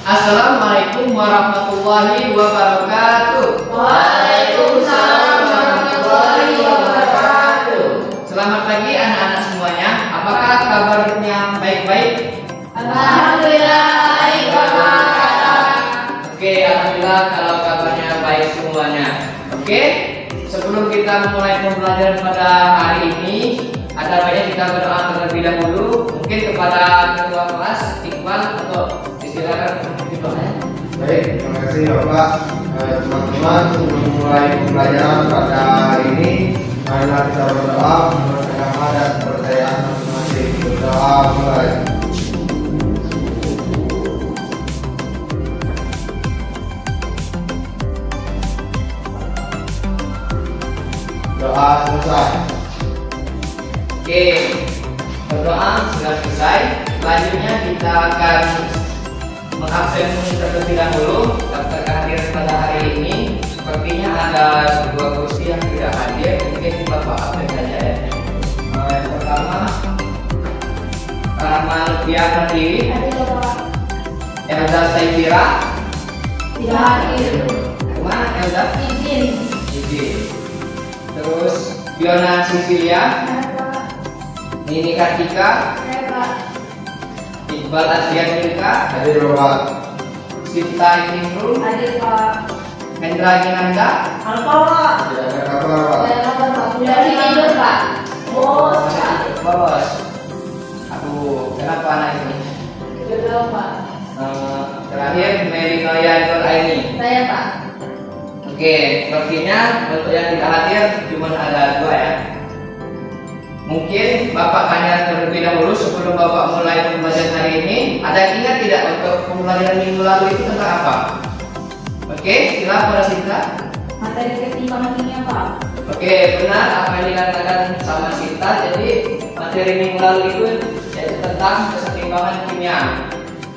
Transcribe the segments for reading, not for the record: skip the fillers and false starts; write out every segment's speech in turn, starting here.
Assalamualaikum warahmatullahi wabarakatuh. Waalaikumsalam warahmatullahi wabarakatuh. Selamat pagi anak-anak semuanya. Apakah kabarnya baik-baik? Alhamdulillah baik Bapak. Oke, alhamdulillah kalau kabarnya baik semuanya. Oke, sebelum kita memulai pembelajaran pada hari ini, ada baiknya kita berdoa terlebih dahulu. Mungkin kepada ketua kelas Iqbal atau disilakan doanya. Baik, terima kasih Bapak. Teman-teman, sebelum mulai pembelajaran pada hari ini, marilah kita berdoa menurut agama dan kepercayaan masing-masing. Berdoa mulai. Doa selesai. Oke, berdoa sudah selesai. Selanjutnya kita akan mengabsen terlebih dahulu daftar kehadiran pada hari ini. Sepertinya ada dua kursi yang tidak hadir. Mungkin Bapak absen saja ya. Yang pertama, Rahma Lutfiah Mandiri, Elza Saifira, Tidak hadir. kemana Elza? Izin. Terus Fiona Sisilia, Nini Kartika, Iqbal Adrian Milka, Hadir Bapak. Sita Imrul, Hadir Pak. Hendra Ginanda, Alfa Pak. Tidak ada kabar Pak. Sudah tidur Pak. Oh, Bos. Aduh, kenapa anak ini? tidur Pak. Terakhir Mary Noya Nur Aini. Saya Pak. Oke, sepertinya untuk yang tidak hadir cuma ada dua ya. Mungkin Bapak tanya terlebih dahulu sebelum Bapak mulai pembelajaran hari ini. Ada yang ingat tidak untuk pembelajaran minggu lalu itu tentang apa? Oke, silakan Pak Sinta. Materi ketimpangan kimia Pak. Oke, benar apa yang dikatakan sama Sinta. Jadi materi minggu lalu itu yaitu tentang kesetimbangan kimia.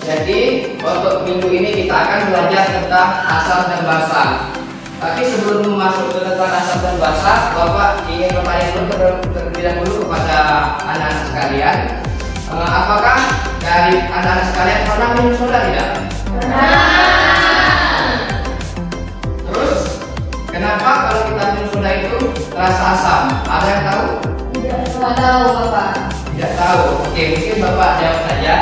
Jadi untuk minggu ini kita akan belajar tentang asam dan basa. Tapi sebelum masuk ke tentang asam dan basa, Bapak ingin bertanya dulu terlebih dahulu kepada anak-anak sekalian. Apakah dari anak-anak sekalian pernah minum soda tidak? Terus kenapa kalau kita minum soda itu terasa asam? Ada yang tahu? Tidak tahu Bapak. Tidak tahu. Oke, mungkin Bapak jawab saja.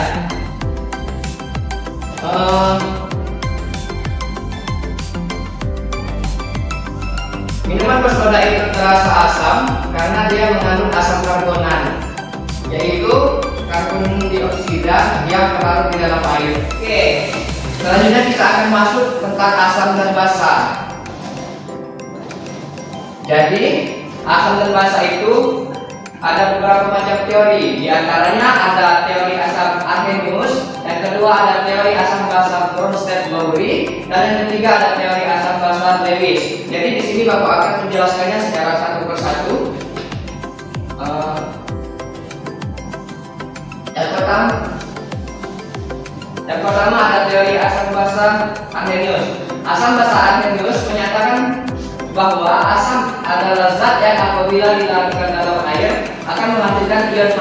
Minuman bersoda itu terasa asam karena dia mengandung asam karbonan, yaitu karbon dioksida yang terlarut di dalam air. Oke, selanjutnya kita akan masuk tentang asam dan basa. Jadi asam dan basa itu ada beberapa macam teori. Di antaranya ada teori asam Arrhenius, yang kedua ada teori asam basa Bronsted-Lowry, dan yang ketiga ada teori asam basa Lewis. Jadi di sini Bapak akan menjelaskannya secara satu persatu. Yang pertama ada teori asam basa Arrhenius. Asam basa Arrhenius menyatakan bahwa asam adalah zat yang apabila dilarutkan dalam air akan menghasilkan ion H+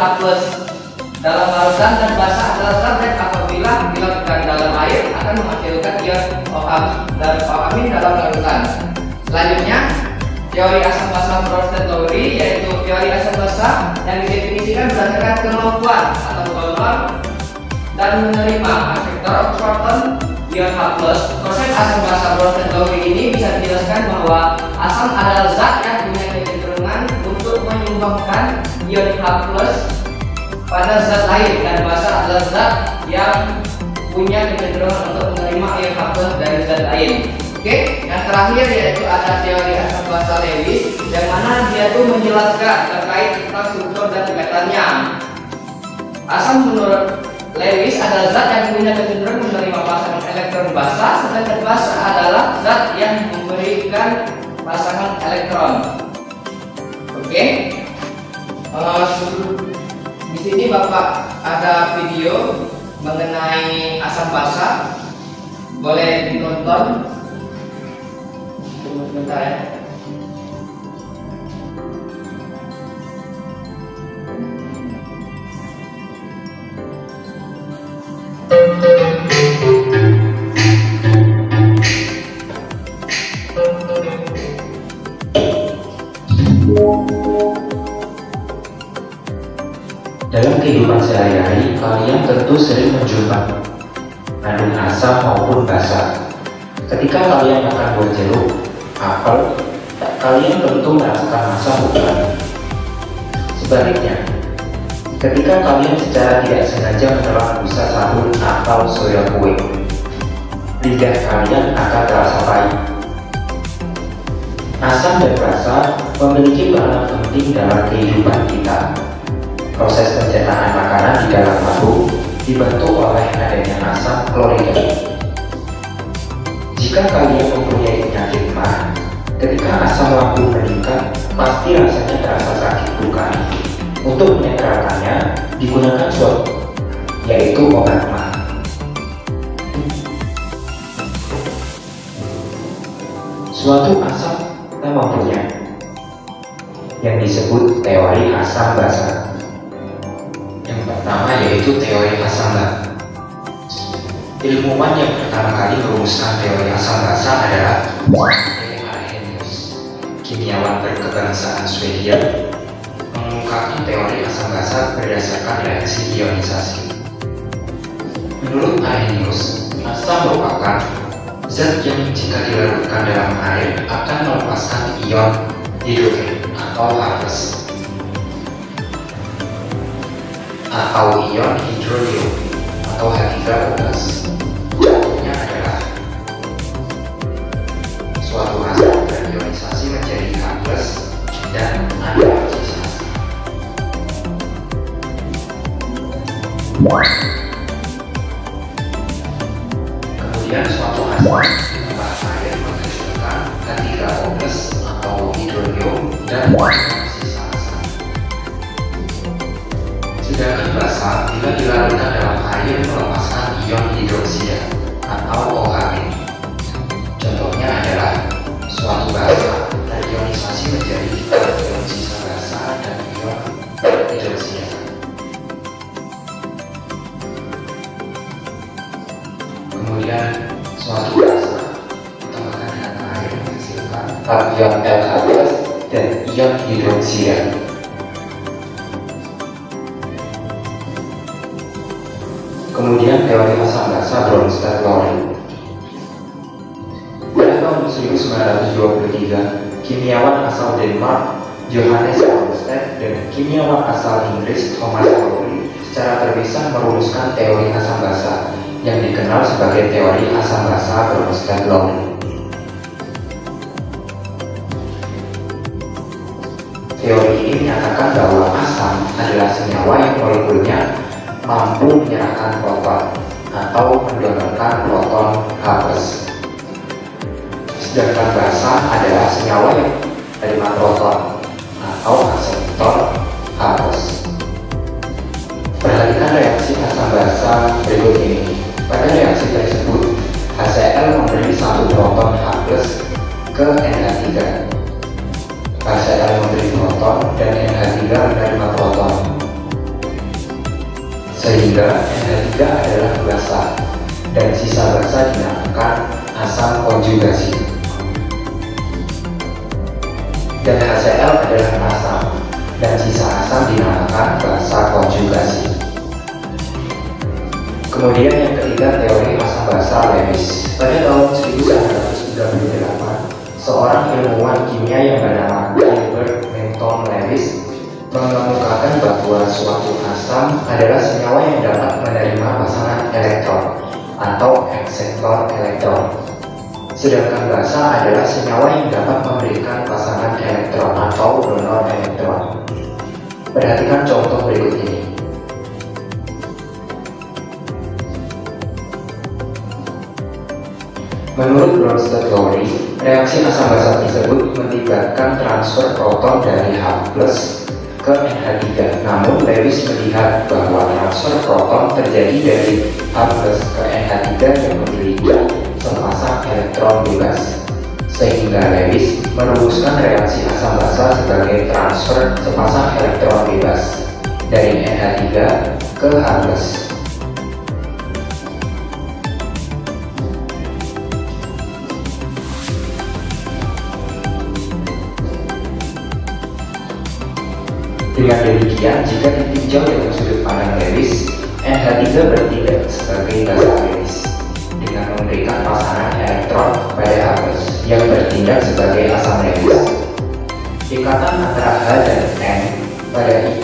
dalam larutan, dan basa adalah zat yang apabila dilarutkan dalam air akan menghasilkan ion OH dan OH- dalam larutan. Selanjutnya teori asam basa Bronsted-Lowry, yaitu teori asam basa yang didefinisikan berdasarkan kemampuan atau donor dan menerima aktivitor absorption ion H+. Proses asam basa Bronsted-Lowry ini bisa dijelaskan bahwa asam adalah zat yang punya kecenderungan untuk menyumbangkan ion H+ pada zat lain, dan basa adalah zat yang punya kecenderungan untuk menerima ion H+ dari zat lain. Oke, yang terakhir yaitu ada teori asam basa Lewis, yang mana dia tuh menjelaskan terkait tentang struktur dan kaitannya. Asam menurut Lewis adalah zat yang punya kecenderungan menerima pasangan elektron basa, sedangkan basa adalah zat yang memberikan pasangan elektron. Oke, di sini Bapak ada video mengenai asam basa, boleh ditonton. Tunggu sebentar ya. Dalam kehidupan sehari-hari, kalian tentu sering menjumpai mengandung asam maupun basa. Ketika kalian makan buah jeruk, apel, kalian tentu merasakan asam bukan? Sebaliknya, ketika kalian secara tidak sengaja menelan busa sabun atau soya kue, lidah kalian akan terasa pahit. Asam dan basa memiliki peranan penting dalam kehidupan kita. Proses pencernaan makanan di dalam lambung dibantu oleh adanya asam klorida. Jika kalian mempunyai penyakit mah, ketika asam lambung meningkat, pasti rasanya terasa sakit bukan? Untuk menetralkannya digunakan suatu, yaitu obat mah. Suatu asam kita mempunyai yang disebut teori asam basa. Yang pertama yaitu teori asam basa. Ilmuwan yang pertama kali merumuskan teori asam basa adalah Arrhenius, kimiawan berkebangsaan Swedia, mengungkapkan teori asam basa berdasarkan reaksi ionisasi. Menurut Arrhenius, asam merupakan zat yang jika dilarutkan dalam air akan melepaskan ion hidrogen atau H+, atau ion hidrolium atau H3O+. Contohnya adalah suatu asam berionisasi menjadi H+ dan anionisasi. Kemudian suatu asam ditambah air menghasilkan H3O+ atau hidrolium dan sisa asam. Sedangkan basa bila dilarutkan dalam air melepaskan ion hidroksida atau OH. Contohnya adalah suatu basa terionisasi menjadi ion sisa basa dan ion hidroksida. Kemudian suatu basa ditambahkan dengan air menghasilkan ion LH+ dan ion hidroksida. Kemudian teori asam basa Bronsted-Lowry. Pada tahun 1923, kimiawan asal Denmark Johannes Bronsted dan kimiawan asal Inggris Thomas Lowry secara terpisah merumuskan teori asam basa yang dikenal sebagai teori asam basa Bronsted-Lowry. Teori ini menyatakan bahwa asam adalah senyawa yang molekulnya mampu menyerahkan proton atau mendonorkan proton H+. Sedangkan basa adalah senyawa yang menerima proton atau akseptor H+. Perhatikan reaksi asam basa berikut ini. Pada reaksi tersebut, HCl memberi satu proton H+ ke NH3. HCl memberi proton dan NH3 menerima proton, sehingga NH3 adalah basa dan sisa basa dinamakan asam konjugasi. Dan HCl adalah asam dan sisa asam dinamakan basa konjugasi. Kemudian yang ketiga, teori asam basa Lewis. Pada tahun 1938, seorang ilmuwan kimia yang bernama Gilbert Benton Lewis mengemukakan bahwa suatu asam adalah senyawa yang dapat menerima pasangan elektron atau akseptor elektron. Sedangkan basa adalah senyawa yang dapat memberikan pasangan elektron atau donor elektron. Perhatikan contoh berikut ini. Menurut Bronsted-Lowry, reaksi asam basa tersebut mengakibatkan transfer proton dari H+ ke NH3. Namun Lewis melihat bahwa transfer proton terjadi dari H+ ke NH3 yang memiliki sepasang elektron bebas. Sehingga Lewis merumuskan reaksi asam basa sebagai transfer sepasang elektron bebas dari NH3 ke H+. Dengan demikian, jika ditinjau dengan sudut pandang Lewis, NH3 bertindak sebagai basa Lewis dengan memberikan pasangan elektron pada H+ yang bertindak sebagai asam Lewis. Ikatan antara H dan N pada I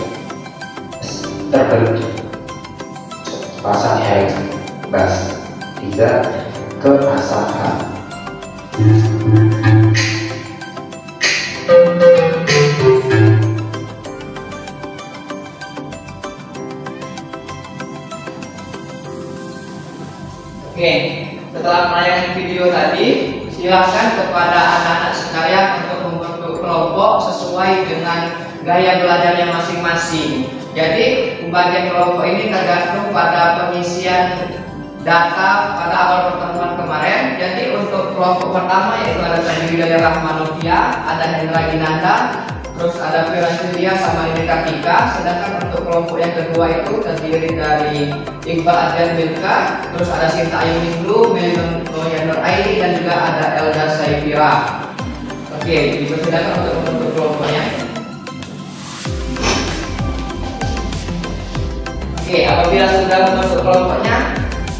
terbentuk pasang bas 3 ke asam H. Oke, setelah menayangkan video tadi, silakan kepada anak-anak sekalian untuk membentuk kelompok sesuai dengan gaya belajarnya masing-masing. Jadi, pembagian kelompok ini tergantung pada pengisian data pada awal pertemuan kemarin. Jadi, untuk kelompok pertama yaitu ada Tadi Widaya Rahmanovia, ada Hendra Ginanda, terus ada Firan Julia sama Indra Tika. Sedangkan untuk kelompok yang kedua itu terdiri dari Iqbal Adrian Bilka, terus ada Sinta Ayu Minggu, Melin Noyanur Aini, dan juga ada Elda Saifira. Oke, dipersilakan untuk membentuk kelompoknya. Oke, apabila sudah membentuk kelompoknya,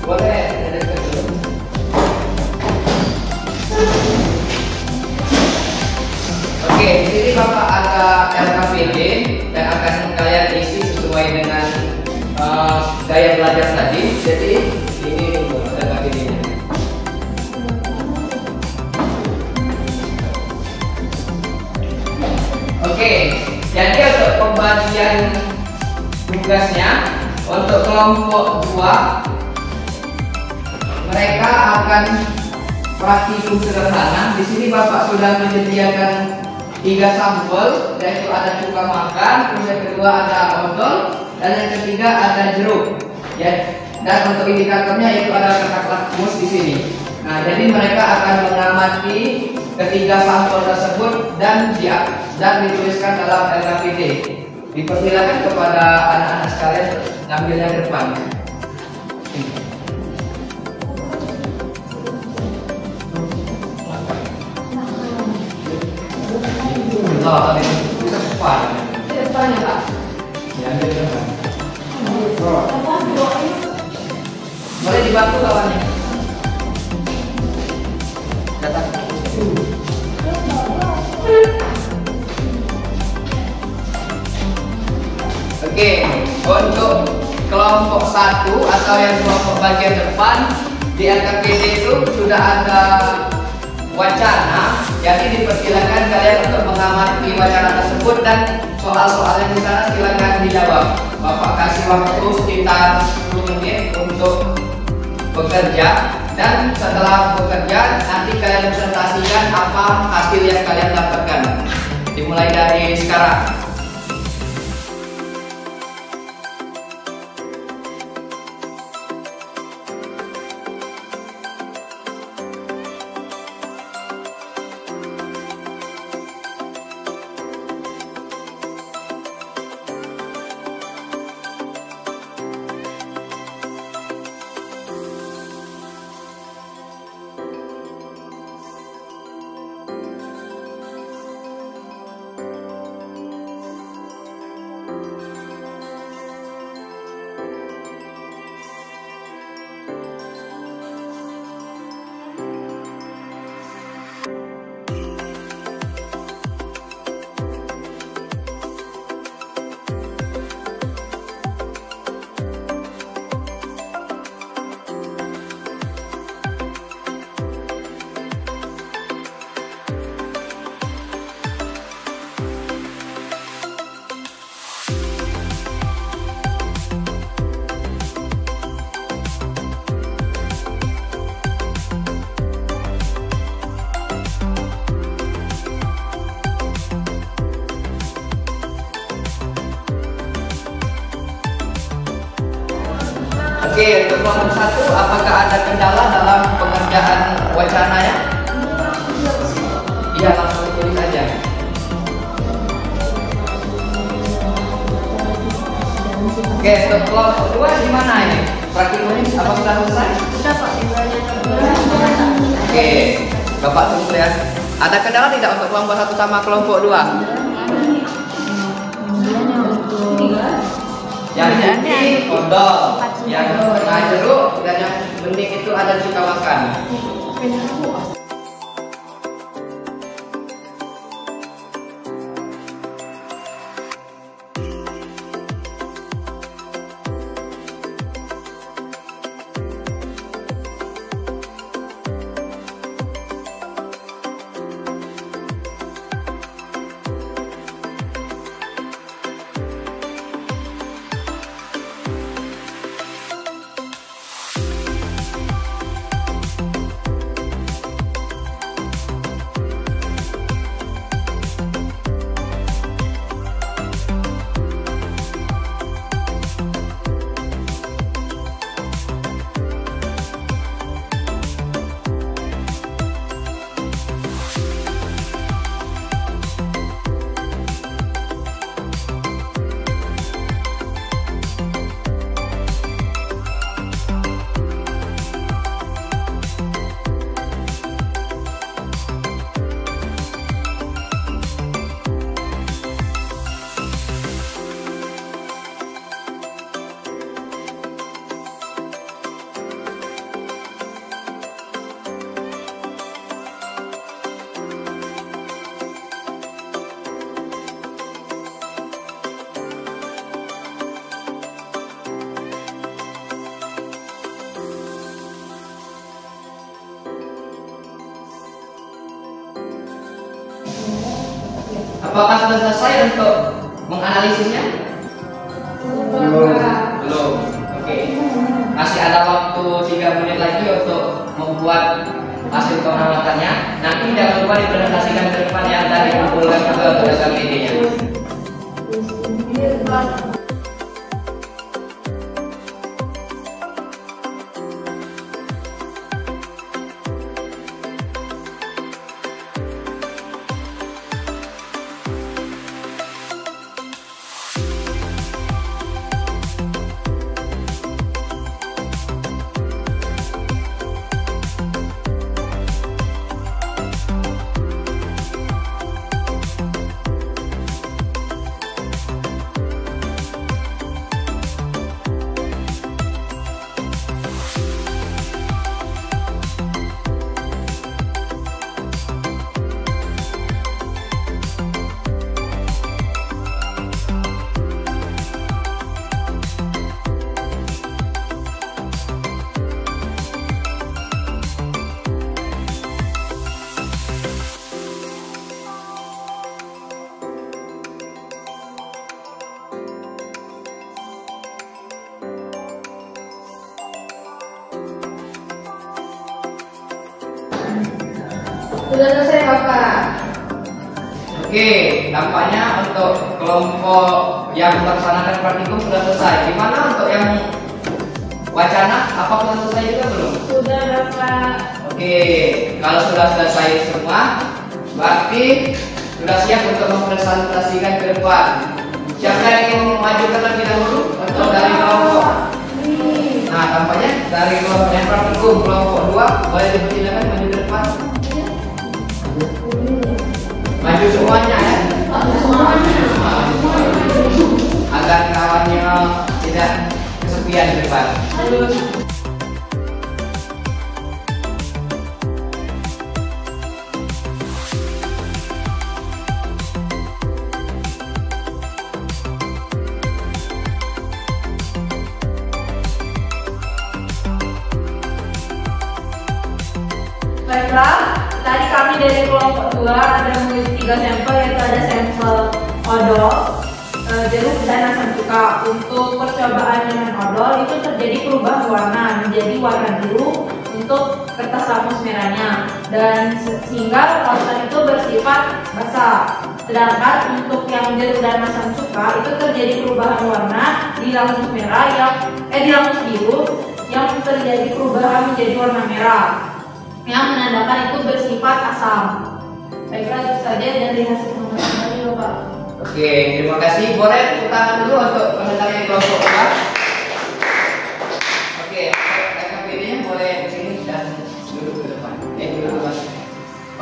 boleh duduk dulu. Oke, di sini Bapak ada LKPD yang akan kalian isi sesuai dengan gaya belajar tadi. Jadi ini LKPD-nya. Oke, jadi untuk pembagian tugasnya untuk kelompok 2 mereka akan praktikum sederhana. Di sini Bapak sudah menyediakan 3 sampel, yaitu ada cuka makan, terus yang kedua ada odol, dan yang ketiga ada jeruk. Ya, dan untuk indikatornya yaitu ada kertas lakmus di sini. Nah, jadi mereka akan mengamati ketiga sampel tersebut dan dituliskan dalam LKPD. Dipersilakan kepada anak-anak sekalian ngambilnya ke depan. Oh, tadi itu depan. Di depan ya, Pak. Ya, ambil ke depan. Boleh dibantu kawannya. Datang. Oke, untuk kelompok 1 atau yang kelompok bagian depan di LKPD itu sudah ada wacana. Jadi dipersilakan kalian untuk mengamati wacana tersebut dan soal-soal yang di sana silakan dijawab. Bapak kasih waktu sekitar 10 menit untuk bekerja, dan setelah bekerja nanti kalian presentasikan apa hasil yang kalian dapatkan. Dimulai dari sekarang. Oke, untuk kelompok 1, apakah ada kendala dalam pengerjaan wacananya? Iya, langsung tulis aja. Oke, untuk kelompok 2 gimana ini? Praktikumnya apa sudah selesai? Sudah, Pak. Oke, Bapak tunggu ya. Ada kendala tidak untuk kelompok 1 sama kelompok 2? Yang putih odol, yang tengah jeruk dan yang bening itu ada suka makan. Apakah sudah selesai untuk menganalisisnya? Belum. Oke. Masih ada waktu 3 menit lagi untuk membuat hasil pengamatannya. Nanti jangan lupa dipresentasikan ke depan yang tadi kumpulkan ke berdasarkan idenya. Sudah selesai Bapak. Oke, tampaknya untuk kelompok yang melaksanakan praktikum sudah selesai. Gimana untuk yang wacana? Apa sudah selesai juga belum? Sudah Bapak. Oke, kalau sudah selesai semua, berarti sudah siap untuk mempresentasikan ke depan. Siapa yang ingin maju terlebih dahulu untuk dari kelompok? Nah, tampaknya dari kelompok yang praktikum kelompok 2 boleh dipersilakan maju ke depan. Maju semuanya ya. Agar kawannya tidak kesepian di depan. Baiklah, tadi kami dari kelompok 2 ada memilih 3 sampel, yaitu ada sampel odol, jeruk dan asam cuka. Untuk percobaan dengan odol itu terjadi perubahan warna menjadi warna biru untuk kertas lamus merahnya, dan sehingga lapisan itu bersifat basah. Sedangkan untuk yang jeruk dan asam cuka itu terjadi perubahan warna di lamus merah di lamus biru yang terjadi perubahan menjadi warna merah, yang menandakan itu bersifat asam. Baiklah, itu saja dari hasil pengamatan tadi, Bapak. Oke, terima kasih. Boleh tepuk tangan dulu untuk penelitian kelompok 4. Oke, KKPD-nya boleh di sini dan duduk ke depan. Duduk ke depan.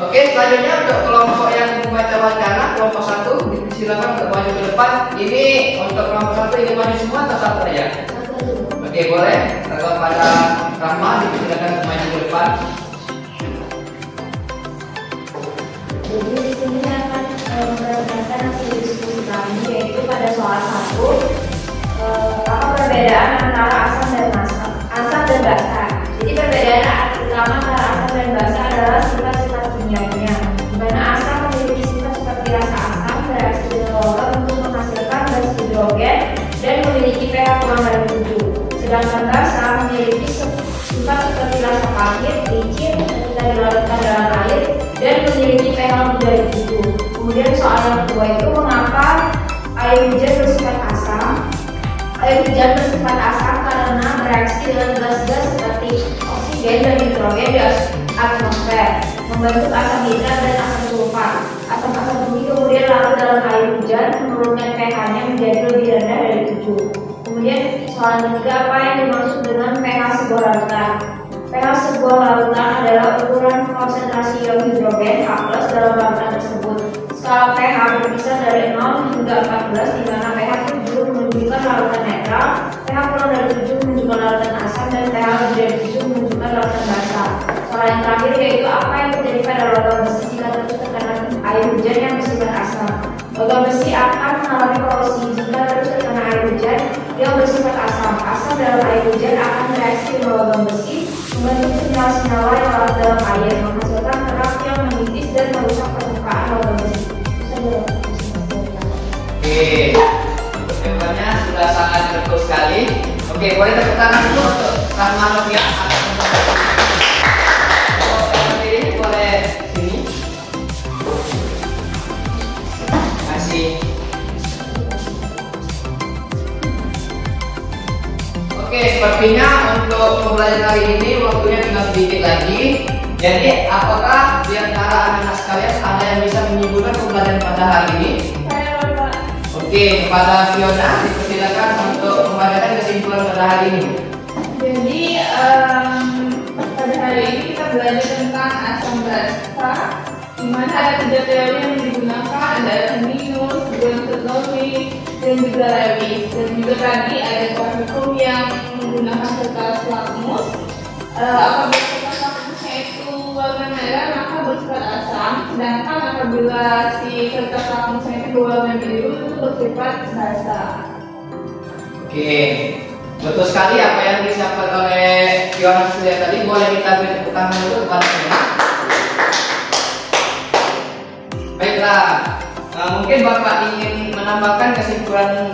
Oke, selanjutnya untuk kelompok yang membaca wacana, kelompok 1, silakan untuk maju ke depan. Ini untuk kelompok satu jawabannya semua atau satu aja? Oke, boleh. Kepada Rahma dipersilakan semuanya ke depan. Jadi di sini akan berdasarkan hasil diskusi kami, yaitu pada soal 1 apa perbedaan antara asam dan basa. Jadi perbedaan utama antara asam dan basa adalah sifat-sifat kimianya, di mana asam memiliki sifat seperti rasa asam, bereaksi dengan logam untuk menghasilkan gas hidrogen dan memiliki pH kurang dari 7. Sedangkan basa memiliki sifat seperti rasa pahit, licin ketika dilarutkan dalam air dan memiliki pH lebih dari 7. Kemudian soal yang kedua itu mengapa air hujan bersifat asam? Air hujan bersifat asam karena bereaksi dengan gas-gas seperti oksigen dan nitrogen di atmosfer, membentuk asam nitrat dan asam sulfat. Asam-asam ini kemudian larut dalam air hujan, menurunkan pH-nya menjadi lebih rendah dari 7. Kemudian soal ketiga, apa yang dimaksud dengan pH sebuah larutan? pH sebuah larutan adalah ukuran konsentrasi ion hidrogen H+ dalam larutan tersebut. Skala pH berkisar dari 0 hingga 14, di mana pH 7 menunjukkan larutan netral, pH kurang dari 7 menunjukkan larutan asam, dan pH lebih dari 7 menunjukkan larutan basa. Soal yang terakhir yaitu apa yang terjadi pada logam besi jika terus terkena air hujan yang bersifat asam. Logam besi akan mengalami korosi jika terus terkena air hujan yang bersifat asam. Asam dalam air hujan akan bereaksi dengan logam besi, membentuk senyawa-senyawa yang larut dalam air, menghasilkan kerak yang menipis dan merusak permukaan logam besi. Oke, jawabannya sudah sangat betul sekali. Oke, boleh tepuk tangan dulu untuk Rahma Novia. Ini boleh sini. Masih. Oke, sepertinya untuk pembelajaran hari ini waktunya tinggal sedikit lagi. Jadi, apakah di antara anak-anak sekalian ada yang bisa menyimpulkan pembelajaran pada hari ini? Oke, kepada Fiona dipersilakan untuk membacakan kesimpulan pada hari ini. Jadi pada hari ini kita belajar tentang asam basa, di mana ada 3 teori yang digunakan, ada Arrhenius, Bronsted-Lowry, dan juga Lewis. Dan juga tadi ada kuantum yang menggunakan kertas lakmus. Apabila kertas lakmusnya itu warna merah, maka bersifat asam. Sedangkan apabila si kertas lakmusnya itu berwarna biru, itu bersifat basa. Oke, betul sekali apa yang disampaikan oleh Fiona Surya tadi. Boleh kita beri tepuk tangan dulu kepada Fiona. Baiklah, mungkin Bapak ingin menambahkan kesimpulan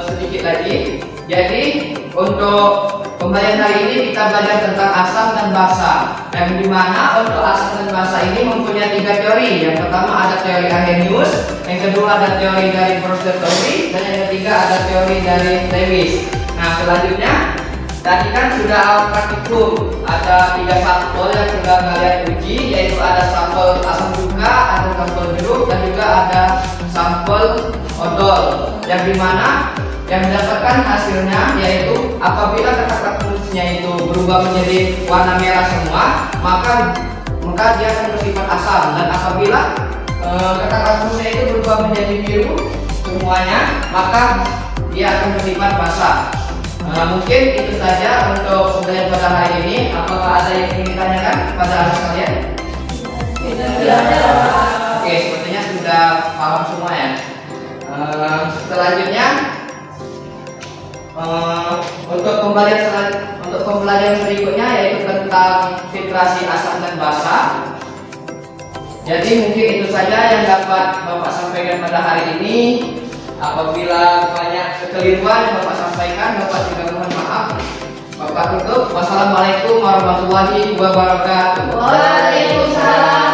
sedikit lagi. Jadi untuk pembelajaran hari ini kita belajar tentang asam dan basa. Yang dimana untuk asam dan basa ini mempunyai 3 teori. Yang pertama ada teori Arrhenius, yang kedua ada teori dari Bronsted-Lowry, dan yang ketiga ada teori dari Lewis. Nah selanjutnya tadi kan sudah praktikum, ada 3 sampel yang sudah kalian uji, yaitu ada sampel asam cuka, ada sampel jeruk, dan juga ada sampel odol. Yang dimana yang mendapatkan hasilnya yaitu apabila kertas lakmusnya itu berubah menjadi warna merah semua, maka dia akan bersifat asam, dan apabila kertas lakmusnya itu berubah menjadi biru semuanya, maka dia akan bersifat basa. Mungkin itu saja untuk pembelajaran pada hari ini. Apakah ada yang ingin ditanyakan pada anak sekalian? Oke, sepertinya sudah paham semua ya. Selanjutnya untuk pembelajaran berikutnya yaitu tentang filtrasi asam dan basa. Jadi mungkin itu saja yang dapat Bapak sampaikan pada hari ini. Apabila banyak kekeliruan yang Bapak sampaikan, Bapak juga mohon maaf. Bapak tutup. Wassalamualaikum warahmatullahi wabarakatuh. Waalaikumsalam.